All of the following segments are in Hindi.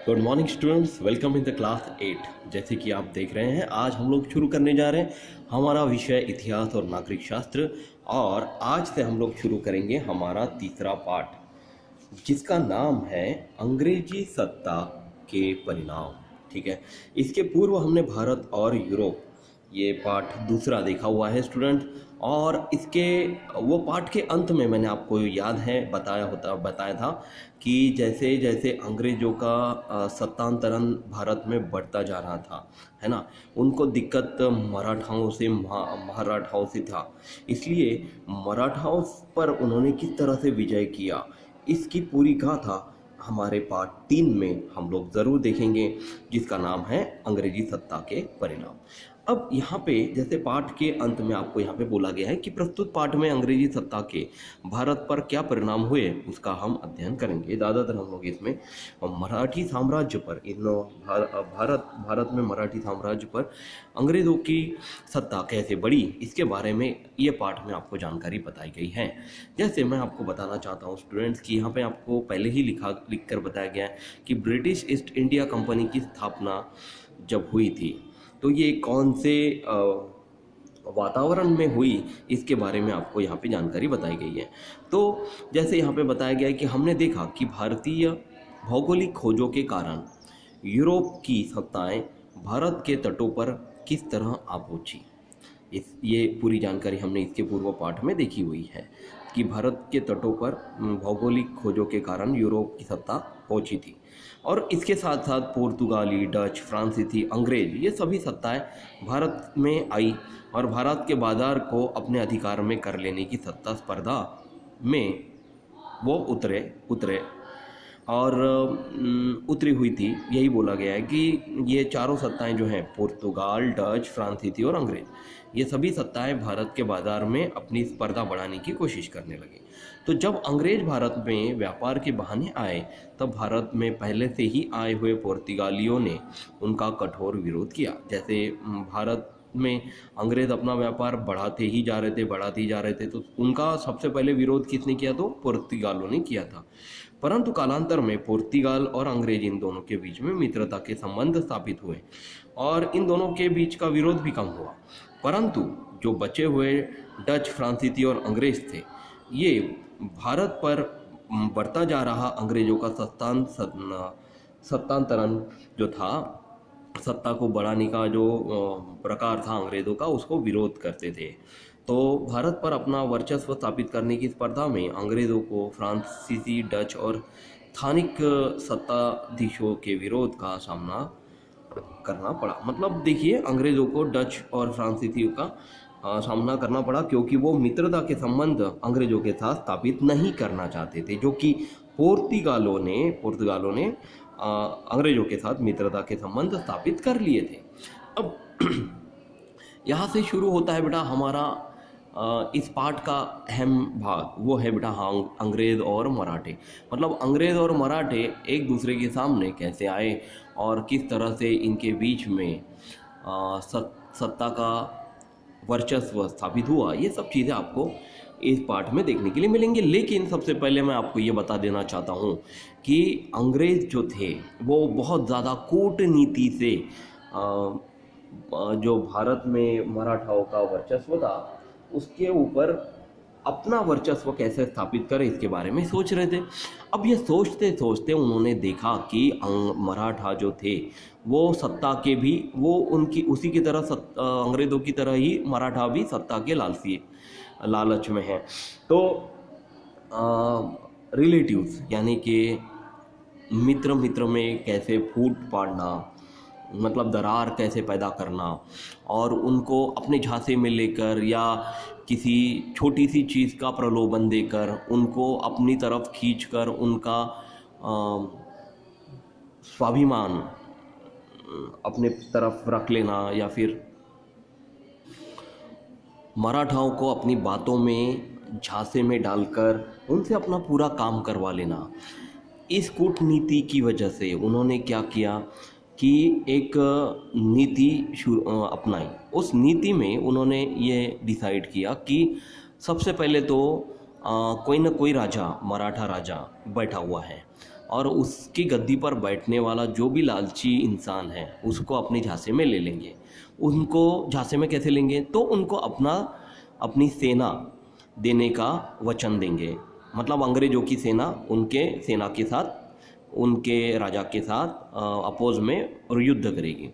Good morning students, welcome in the class 8। जैसे कि आप देख रहे हैं, आज हम लोग शुरू करने जा रहे हैं हमारा विषय इतिहास और नागरिक शास्त्र। और आज से हम लोग शुरू करेंगे हमारा तीसरा पाठ, जिसका नाम है अंग्रेजी सत्ता के परिणाम। ठीक है, इसके पूर्व हमने भारत और यूरोप ये पाठ दूसरा देखा हुआ है स्टूडेंट। और इसके वो पाठ के अंत में मैंने आपको याद है बताया था कि जैसे जैसे अंग्रेज़ों का सत्तांतरण भारत में बढ़ता जा रहा था, है ना, उनको दिक्कत मराठाओं से था। इसलिए मराठाओं पर उन्होंने किस तरह से विजय किया, इसकी पूरी गाथा हमारे पार्ट 3 में हम लोग ज़रूर देखेंगे, जिसका नाम है अंग्रेजी सत्ता के परिणाम। अब यहाँ पे जैसे पाठ के अंत में आपको यहाँ पे बोला गया है कि प्रस्तुत पाठ में अंग्रेजी सत्ता के भारत पर क्या परिणाम हुए, उसका हम अध्ययन करेंगे। ज़्यादातर हम लोग इसमें मराठी साम्राज्य पर भारत में मराठी साम्राज्य पर अंग्रेज़ों की सत्ता कैसे बढ़ी, इसके बारे में ये पाठ में आपको जानकारी बताई गई है। जैसे मैं आपको बताना चाहता हूँ स्टूडेंट्स कि यहाँ पे आपको पहले ही लिख कर बताया गया है कि ब्रिटिश ईस्ट इंडिया कंपनी की स्थापना जब हुई थी, तो ये कौन से वातावरण में हुई, इसके बारे में आपको यहाँ पे जानकारी बताई गई है। तो जैसे यहाँ पे बताया गया है कि हमने देखा कि भारतीय भौगोलिक खोजों के कारण यूरोप की सत्ताएं भारत के तटों पर किस तरह आ पहुँची। ये पूरी जानकारी हमने इसके पूर्व पाठ में देखी हुई है कि भारत के तटों पर भौगोलिक खोजों के कारण यूरोप की सत्ता पहुंची थी। और इसके साथ साथ पुर्तगाली, डच, फ्रांसीसी, अंग्रेज, ये सभी सत्ताएं भारत में आई और भारत के बाजार को अपने अधिकार में कर लेने की सत्ता स्पर्धा में वो उतरे और उतरी हुई थी। यही बोला गया है कि ये चारों सत्ताएं जो हैं, पुर्तगाल, डच, फ्रांसीसी और अंग्रेज, ये सभी सत्ताएं भारत के बाज़ार में अपनी स्पर्धा बढ़ाने की कोशिश करने लगी। तो जब अंग्रेज भारत में व्यापार के बहाने आए, तब भारत में पहले से ही आए हुए पुर्तगालियों ने उनका कठोर विरोध किया। जैसे भारत में अंग्रेज़ अपना व्यापार बढ़ाते ही जा रहे थे, तो उनका सबसे पहले विरोध किसने किया? तो पुर्तगालों ने किया था। परंतु कालांतर में पुर्तगाल और अंग्रेज, इन दोनों के बीच में मित्रता के संबंध स्थापित हुए और इन दोनों के बीच का विरोध भी कम हुआ। परंतु जो बचे हुए डच, फ्रांसीसी और अंग्रेज थे, ये भारत पर बढ़ता जा रहा अंग्रेजों का सत्तांतरण जो था, सत्ता को बढ़ाने का जो प्रकार था अंग्रेज़ों का, उसको विरोध करते थे। तो भारत पर अपना वर्चस्व स्थापित करने की स्पर्धा में अंग्रेज़ों को फ्रांसीसी, डच और स्थानिक सत्ताधीशों के विरोध का सामना करना पड़ा। मतलब देखिए, अंग्रेज़ों को डच और फ्रांसीसियों का सामना करना पड़ा, क्योंकि वो मित्रता के संबंध अंग्रेज़ों के साथ स्थापित नहीं करना चाहते थे, जो कि पुर्तगालों ने अंग्रेज़ों के साथ मित्रता के संबंध स्थापित कर लिए थे। अब यहाँ से शुरू होता है बेटा हमारा इस पाठ का अहम भाग, वो है बेटा अंग्रेज़ और मराठे। मतलब अंग्रेज़ और मराठे एक दूसरे के सामने कैसे आए और किस तरह से इनके बीच में सत्ता का वर्चस्व स्थापित हुआ, ये सब चीज़ें आपको इस पाठ में देखने के लिए मिलेंगे। लेकिन सबसे पहले मैं आपको ये बता देना चाहता हूँ कि अंग्रेज़ जो थे वो बहुत ज़्यादा कूटनीति से जो भारत में मराठाओं का वर्चस्व था, उसके ऊपर अपना वर्चस्व कैसे स्थापित करें, इसके बारे में सोच रहे थे। अब ये सोचते सोचते उन्होंने देखा कि मराठा जो थे वो सत्ता के भी, वो उनकी उसी की तरह अंग्रेज़ों की तरह ही मराठा भी सत्ता के लालच में है। तो रिलेटिव्स यानी कि मित्र में कैसे फूट पाड़ना, मतलब दरार कैसे पैदा करना और उनको अपने झांसे में लेकर या किसी छोटी सी चीज़ का प्रलोभन देकर उनको अपनी तरफ खींचकर उनका स्वाभिमान अपने तरफ रख लेना, या फिर मराठाओं को अपनी बातों में झांसे में डालकर उनसे अपना पूरा काम करवा लेना। इस कूटनीति की वजह से उन्होंने क्या किया कि एक नीति अपनाई। उस नीति में उन्होंने ये डिसाइड किया कि सबसे पहले तो कोई ना कोई राजा, मराठा राजा बैठा हुआ है, और उसकी गद्दी पर बैठने वाला जो भी लालची इंसान है उसको अपने झांसे में ले लेंगे। उनको झांसे में कैसे लेंगे? तो उनको अपनी सेना देने का वचन देंगे। मतलब अंग्रेजों की सेना उनके सेना के साथ, उनके राजा के साथ अपोज में और युद्ध करेगी।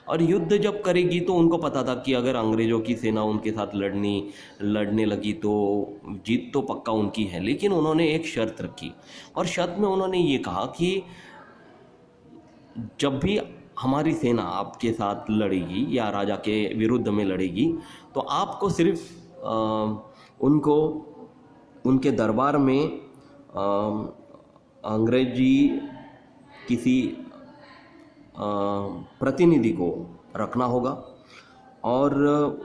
और युद्ध जब करेगी तो उनको पता था कि अगर अंग्रेज़ों की सेना उनके साथ लड़ने लगी तो जीत तो पक्का उनकी है। लेकिन उन्होंने एक शर्त रखी, और शर्त में उन्होंने ये कहा कि जब भी हमारी सेना आपके साथ लड़ेगी या राजा के विरुद्ध में लड़ेगी तो आपको सिर्फ उनको उनके दरबार में अंग्रेजी किसी प्रतिनिधि को रखना होगा और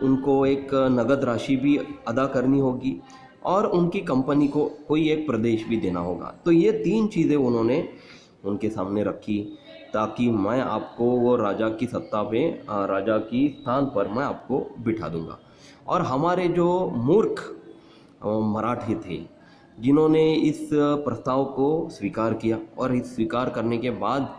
उनको एक नगद राशि भी अदा करनी होगी और उनकी कंपनी को कोई एक प्रदेश भी देना होगा। तो ये 3 चीज़ें उन्होंने उनके सामने रखी ताकि मैं आपको वो राजा की सत्ता पे, राजा की स्थान पर मैं आपको बिठा दूंगा। और हमारे जो मूर्ख मराठी थे जिन्होंने इस प्रस्ताव को स्वीकार किया, और इस स्वीकार करने के बाद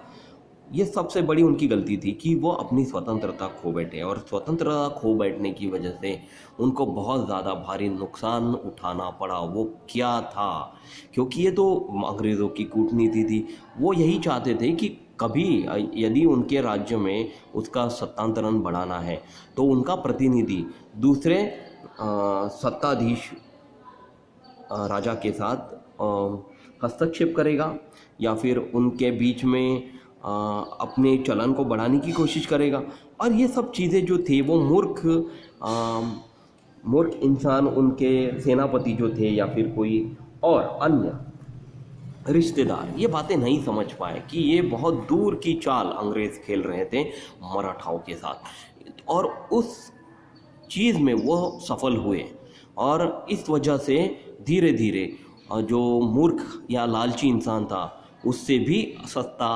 ये सबसे बड़ी उनकी गलती थी कि वो अपनी स्वतंत्रता खो बैठे, और स्वतंत्रता खो बैठने की वजह से उनको बहुत ज़्यादा भारी नुकसान उठाना पड़ा। वो क्या था? क्योंकि ये तो अंग्रेज़ों की कूटनीति थी। वो यही चाहते थे कि कभी यदि उनके राज्य में उसका सत्तांतरण बढ़ाना है तो उनका प्रतिनिधि दूसरे सत्ताधीश राजा के साथ हस्तक्षेप करेगा या फिर उनके बीच में अपने चलन को बढ़ाने की कोशिश करेगा। और ये सब चीज़ें जो थे वो मूर्ख इंसान, उनके सेनापति जो थे या फिर कोई और अन्य रिश्तेदार ये बातें नहीं समझ पाए कि ये बहुत दूर की चाल अंग्रेज़ खेल रहे थे मराठाओं के साथ, और उस चीज़ में वो सफल हुए। और इस वजह से धीरे धीरे जो मूर्ख या लालची इंसान था उससे भी सत्ता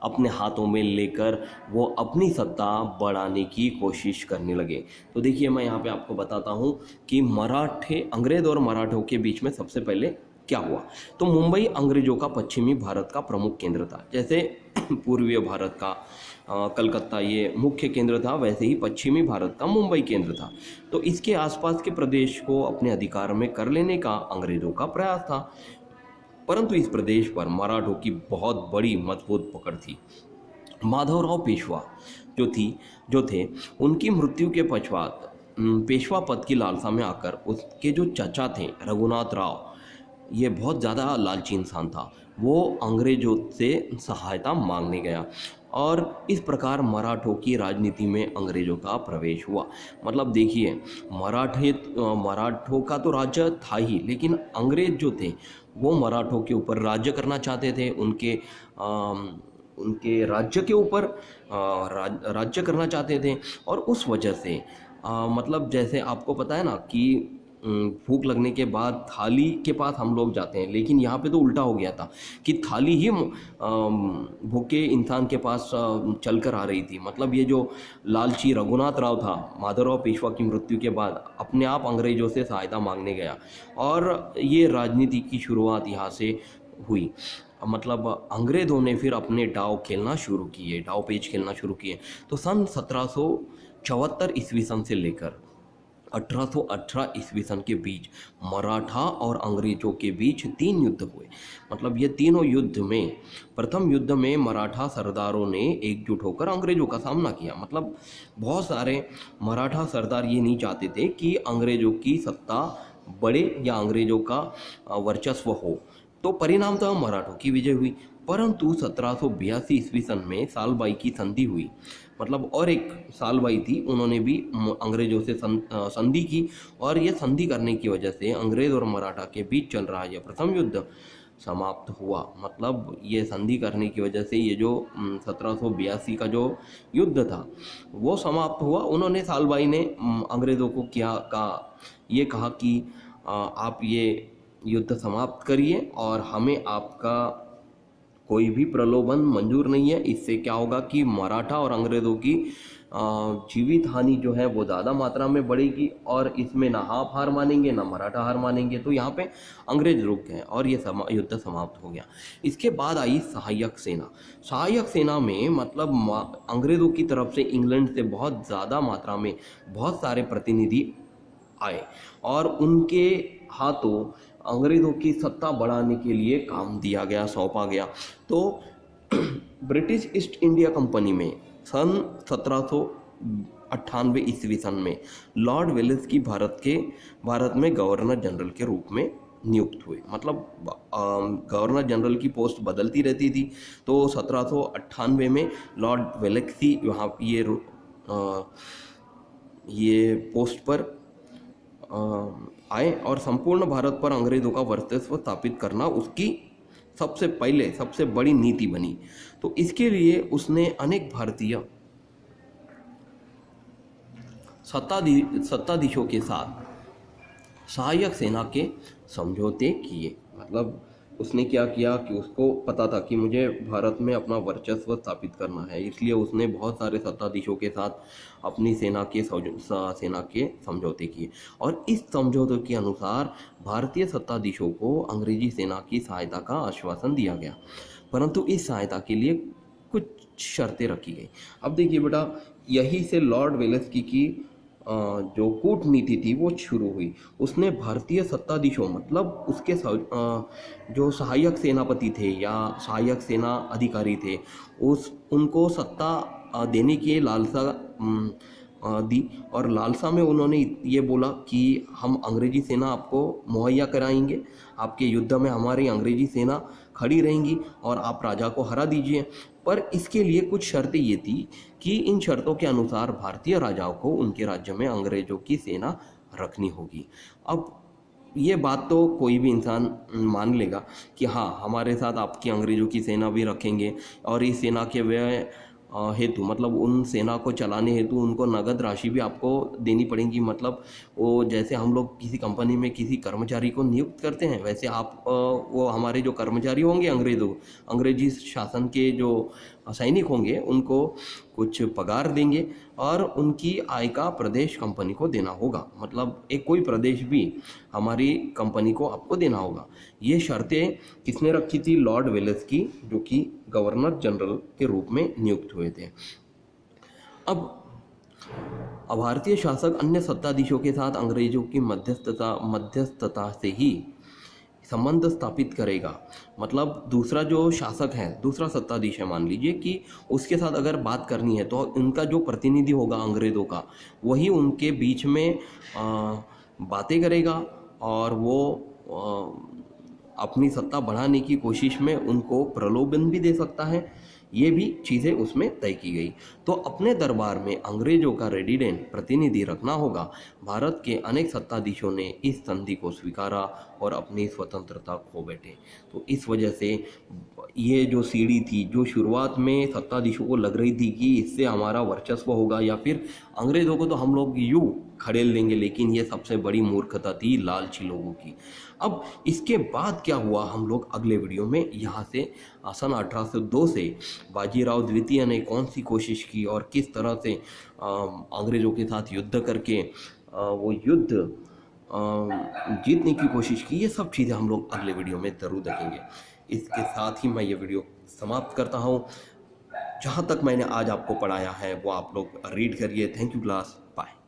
अपने हाथों में लेकर वो अपनी सत्ता बढ़ाने की कोशिश करने लगे। तो देखिए, मैं यहाँ पे आपको बताता हूँ कि अंग्रेज़ और मराठों के बीच में सबसे पहले क्या हुआ। तो मुंबई अंग्रेज़ों का पश्चिमी भारत का प्रमुख केंद्र था। जैसे पूर्वीय भारत का कलकत्ता ये मुख्य केंद्र था, वैसे ही पश्चिमी भारत का मुंबई केंद्र था। तो इसके आसपास के प्रदेश को अपने अधिकार में कर लेने का अंग्रेज़ों का प्रयास था, परंतु इस प्रदेश पर मराठों की बहुत बड़ी मजबूत पकड़ थी। माधवराव पेशवा जो थे उनकी मृत्यु के पश्चात पेशवा पद की लालसा में आकर उसके जो चाचा थे रघुनाथ राव, ये बहुत ज़्यादा लालची इंसान था, वो अंग्रेज़ों से सहायता मांगने गया और इस प्रकार मराठों की राजनीति में अंग्रेज़ों का प्रवेश हुआ। मतलब देखिए, मराठों का तो राज्य था ही, लेकिन अंग्रेज़ जो थे वो मराठों के ऊपर राज्य करना चाहते थे, उनके राज्य के ऊपर राज्य करना चाहते थे। और उस वजह से मतलब जैसे आपको पता है ना कि भूख लगने के बाद थाली के पास हम लोग जाते हैं, लेकिन यहाँ पे तो उल्टा हो गया था कि थाली ही भूखे इंसान के पास चल कर आ रही थी। मतलब ये जो लालची रघुनाथ राव था, माधवराव पेशवा की मृत्यु के बाद अपने आप अंग्रेज़ों से सहायता मांगने गया, और ये राजनीति की शुरुआत यहाँ से हुई। मतलब अंग्रेज़ों ने फिर अपने डाव पेच खेलना शुरू किए। तो सन 1774 ईस्वी सन से लेकर 1818 ईस्वी सन के बीच मराठा और अंग्रेज़ों के बीच 3 युद्ध हुए। मतलब ये तीनों युद्ध में, प्रथम युद्ध में मराठा सरदारों ने एकजुट होकर अंग्रेज़ों का सामना किया। मतलब बहुत सारे मराठा सरदार ये नहीं चाहते थे कि अंग्रेज़ों की सत्ता बढ़े या अंग्रेज़ों का वर्चस्व हो, तो परिणामतः मराठों की विजय हुई। परंतु 1782 ईस्वी सन में सालबाई की संधि हुई। मतलब और एक सालबाई थी, उन्होंने भी अंग्रेज़ों से संधि की, और ये संधि करने की वजह से अंग्रेज़ और मराठा के बीच चल रहा यह प्रथम युद्ध समाप्त हुआ। मतलब ये संधि करने की वजह से ये जो 1782 का जो युद्ध था वो समाप्त हुआ। उन्होंने सालबाई ने अंग्रेज़ों को ये कहा कि आप ये युद्ध समाप्त करिए और हमें आपका कोई भी प्रलोभन मंजूर नहीं है। इससे क्या होगा कि मराठा और अंग्रेज़ों की जीवित हानि जो है वो ज़्यादा मात्रा में बढ़ेगी और इसमें ना आप हार मानेंगे ना मराठा हार मानेंगे। तो यहाँ पे अंग्रेज रुक गए और ये युद्ध समाप्त हो गया। इसके बाद आई सहायक सेना। सहायक सेना में मतलब अंग्रेज़ों की तरफ से इंग्लैंड से बहुत ज़्यादा मात्रा में बहुत सारे प्रतिनिधि आए और उनके हाथों अंग्रेज़ों की सत्ता बढ़ाने के लिए काम दिया गया, सौंपा गया। तो ब्रिटिश ईस्ट इंडिया कंपनी में सन 1798 ईस्वी सन में लॉर्ड वेलेस्ली भारत में गवर्नर जनरल के रूप में नियुक्त हुए। मतलब गवर्नर जनरल की पोस्ट बदलती रहती थी। तो 1798 में लॉर्ड वेलेस्ली यहाँ ये पोस्ट पर आए और संपूर्ण भारत पर अंग्रेज़ों का वर्चस्व स्थापित करना उसकी सबसे बड़ी नीति बनी। तो इसके लिए उसने अनेक भारतीय सत्ताधीशों के साथ सहायक सेना के समझौते किए। मतलब उसने क्या किया कि उसको पता था कि मुझे भारत में अपना वर्चस्व स्थापित करना है, इसलिए उसने बहुत सारे सत्ताधीशों के साथ अपनी सेना के समझौते किए और इस समझौते के अनुसार भारतीय सत्ताधीशों को अंग्रेजी सेना की सहायता का आश्वासन दिया गया, परंतु इस सहायता के लिए कुछ शर्तें रखी गई। अब देखिए बेटा, यही से लॉर्ड वेलेस्ली की जो कूटनीति थी वो शुरू हुई। उसने भारतीय सत्ताधीशों मतलब उसके जो सहायक सेनापति थे या सहायक सेना अधिकारी थे उनको सत्ता देने की लालसा दी और लालसा में उन्होंने ये बोला कि हम अंग्रेजी सेना आपको मुहैया कराएंगे, आपके युद्ध में हमारी अंग्रेजी सेना खड़ी रहेंगी और आप राजा को हरा दीजिए। पर इसके लिए कुछ शर्तें ये थी कि इन शर्तों के अनुसार भारतीय राजाओं को उनके राज्य में अंग्रेजों की सेना रखनी होगी। अब ये बात तो कोई भी इंसान मान लेगा कि हाँ, हमारे साथ आपकी अंग्रेजों की सेना भी रखेंगे और इस सेना के व्यय हेतु मतलब उन सेना को चलाने हेतु उनको नगद राशि भी आपको देनी पड़ेगी। मतलब वो जैसे हम लोग किसी कंपनी में किसी कर्मचारी को नियुक्त करते हैं, वैसे आप वो हमारे जो कर्मचारी होंगे अंग्रेजी शासन के जो सैनिक होंगे उनको कुछ पगार देंगे और उनकी आय का प्रदेश कंपनी को देना होगा। मतलब एक कोई प्रदेश भी हमारी कंपनी को आपको देना होगा। ये शर्तें किसने रखी थी? लॉर्ड वेलेस्ली, जो कि गवर्नर जनरल के रूप में नियुक्त हुए थे। अब भारतीय शासक अन्य सत्ताधीशों के साथ अंग्रेजों की मध्यस्थता से ही संबंध स्थापित करेगा। मतलब दूसरा जो शासक है, दूसरा सत्ताधीश है, मान लीजिए कि उसके साथ अगर बात करनी है तो उनका जो प्रतिनिधि होगा अंग्रेज़ों का, वही उनके बीच में बातें करेगा और वो अपनी सत्ता बढ़ाने की कोशिश में उनको प्रलोभन भी दे सकता है। ये भी चीज़ें उसमें तय की गई। तो अपने दरबार में अंग्रेजों का रेजिडेंट प्रतिनिधि रखना होगा। भारत के अनेक सत्ताधीशों ने इस संधि को स्वीकारा और अपनी स्वतंत्रता खो बैठे। तो इस वजह से ये जो सीढ़ी थी, जो शुरुआत में सत्ताधीशों को लग रही थी कि इससे हमारा वर्चस्व होगा या फिर अंग्रेज़ों को तो हम लोग यूँ खड़ेल देंगे, लेकिन ये सबसे बड़ी मूर्खता थी लालची लोगों की। अब इसके बाद क्या हुआ, हम लोग अगले वीडियो में यहाँ से सन 1802 से बाजीराव द्वितीय ने कौन सी कोशिश की और किस तरह से अंग्रेज़ों के साथ युद्ध करके वो युद्ध जीतने की कोशिश की, ये सब चीज़ें हम लोग अगले वीडियो में ज़रूर देखेंगे। इसके साथ ही मैं ये वीडियो समाप्त करता हूँ। जहाँ तक मैंने आज आपको पढ़ाया है वो आप लोग रीड करिए। Thank you class, bye.